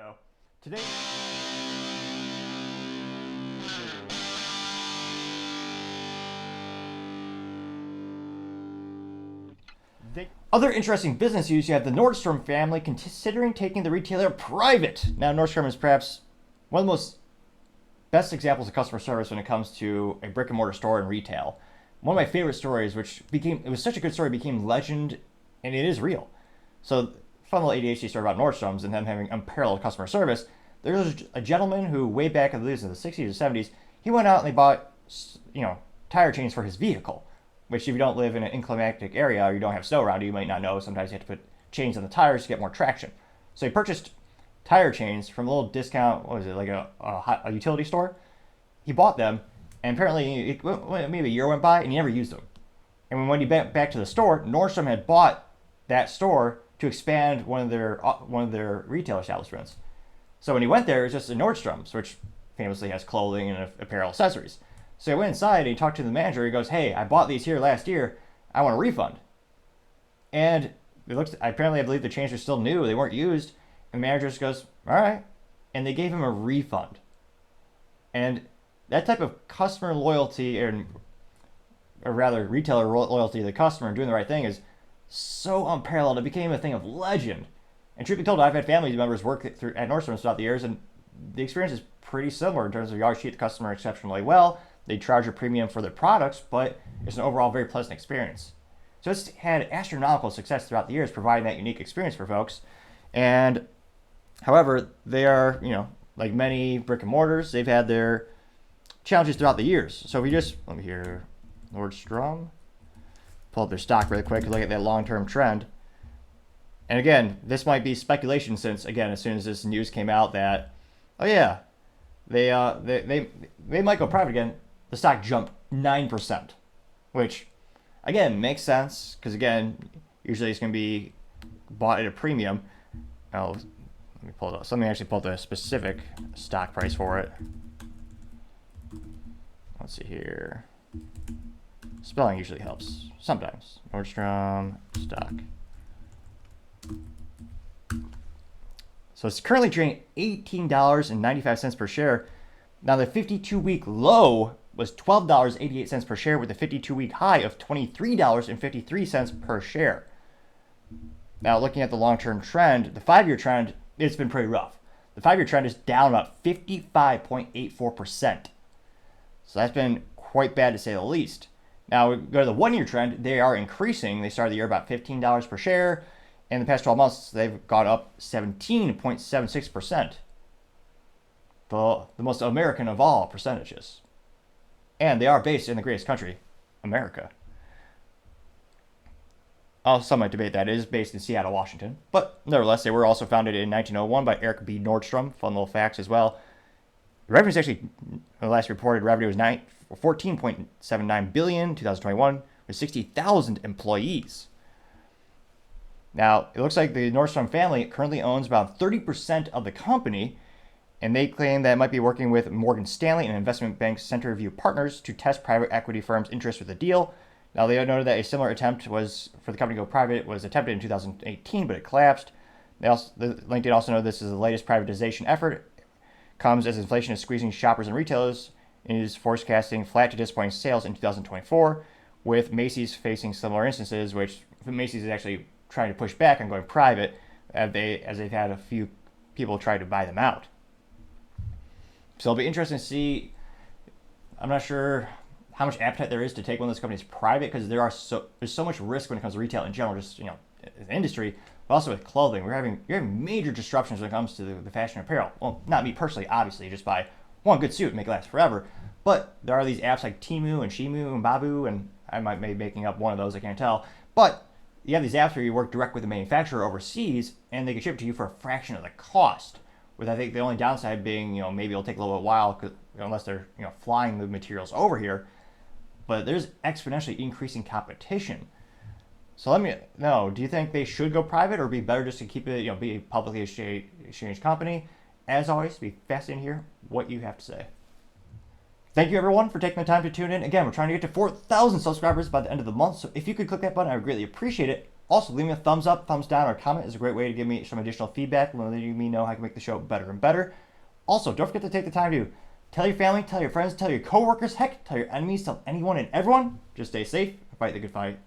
So today, other interesting business news, you have the Nordstrom family considering taking the retailer private. Now, Nordstrom is perhaps one of the most best examples of customer service when it comes to a brick and mortar store and retail. One of my favorite stories, it was such a good story, became legend, and it is real. So, fun little ADHD story about Nordstrom's and them having unparalleled customer service. There was a gentleman who, way back in the 60s or 70s, he went out and they bought, tire chains for his vehicle. Which, if you don't live in an inclimatic area or you don't have snow around you, you might not know. Sometimes you have to put chains on the tires to get more traction. So he purchased tire chains from a little discount, what was it, like a utility store? He bought them, and apparently maybe a year went by, and he never used them. And when he went back to the store, Nordstrom had bought that store to expand one of their retail establishments. So when he went there, it was just a Nordstrom's, which famously has clothing and apparel accessories. So I went inside and he talked to the manager. He goes, "Hey, I bought these here last year. I want a refund." And apparently, I believe the chains are still new. They weren't used. And the manager just goes, "All right." And they gave him a refund. And that type of customer loyalty, or rather retailer loyalty to the customer and doing the right thing, is so unparalleled. It became a thing of legend. And truth be told, I've had family members work at Nordstrom throughout the years, and the experience is pretty similar in terms of you always treat the customer exceptionally well. They charge a premium for their products, but it's an overall very pleasant experience. So it's had astronomical success throughout the years, providing that unique experience for folks. And however, they are, like many brick and mortars, they've had their challenges throughout the years. So if we just, let me hear Nordstrom, pull up their stock really quick, look at that long-term trend. And again, this might be speculation since, again, as soon as this news came out that, oh yeah, they might go private again, the stock jumped 9%, which, again, makes sense because, again, usually it's going to be bought at a premium. Oh, let me pull it up. So let me actually pull up the specific stock price for it. Let's see here. Spelling usually helps sometimes. Nordstrom stock. So it's currently trading $18.95 per share. Now the 52-week low was $12.88 per share with a 52-week high of $23.53 per share. Now looking at the long-term trend, the 5-year trend, it's been pretty rough. The 5-year trend is down about 55.84%. So that's been quite bad to say the least. Now we go to the 1-year trend, they are increasing. They started the year about $15 per share. In the past 12 months, they've gone up 17.76%. The most American of all percentages. And they are based in the greatest country, America. Some might debate that it is based in Seattle, Washington. But nevertheless, they were also founded in 1901 by Eric B. Nordstrom. Fun little facts as well. The revenue is actually, the last reported revenue was $14.79 billion in 2021 with 60,000 employees. Now, it looks like the Nordstrom family currently owns about 30% of the company, and they claim that it might be working with Morgan Stanley and investment bank Centerview Partners to test private equity firms' interest with the deal. Now, they noted that a similar attempt was for the company to go private was attempted in 2018, but it collapsed. LinkedIn also noted this is the latest privatization effort. Comes as inflation is squeezing shoppers and retailers and is forecasting flat to disappointing sales in 2024, with Macy's facing similar instances, which Macy's is actually trying to push back on going private as they've had a few people try to buy them out. So it'll be interesting to see. I'm not sure how much appetite there is to take one of those companies private because there's so much risk when it comes to retail in general, just the industry, but also with clothing. You're having major disruptions when it comes to the fashion apparel. Well, not me personally, obviously, just buy one good suit and make it last forever. But there are these apps like Temu and Shimu and Babu, and I might be making up one of those, I can't tell. But you have these apps where you work direct with the manufacturer overseas, and they can ship it to you for a fraction of the cost. With I think the only downside being, maybe it'll take a little while unless they're flying the materials over here. But there's exponentially increasing competition. So let me know, do you think they should go private or be better just to keep it, be a publicly exchanged company? As always, be fascinating to hear what you have to say. Thank you everyone for taking the time to tune in. Again, we're trying to get to 4,000 subscribers by the end of the month. So if you could click that button, I would greatly appreciate it. Also, leave me a thumbs up, thumbs down, or comment is a great way to give me some additional feedback, letting me know how I can make the show better and better. Also, don't forget to take the time to tell your family, tell your friends, tell your coworkers, heck, tell your enemies, tell anyone and everyone. Just stay safe and fight the good fight.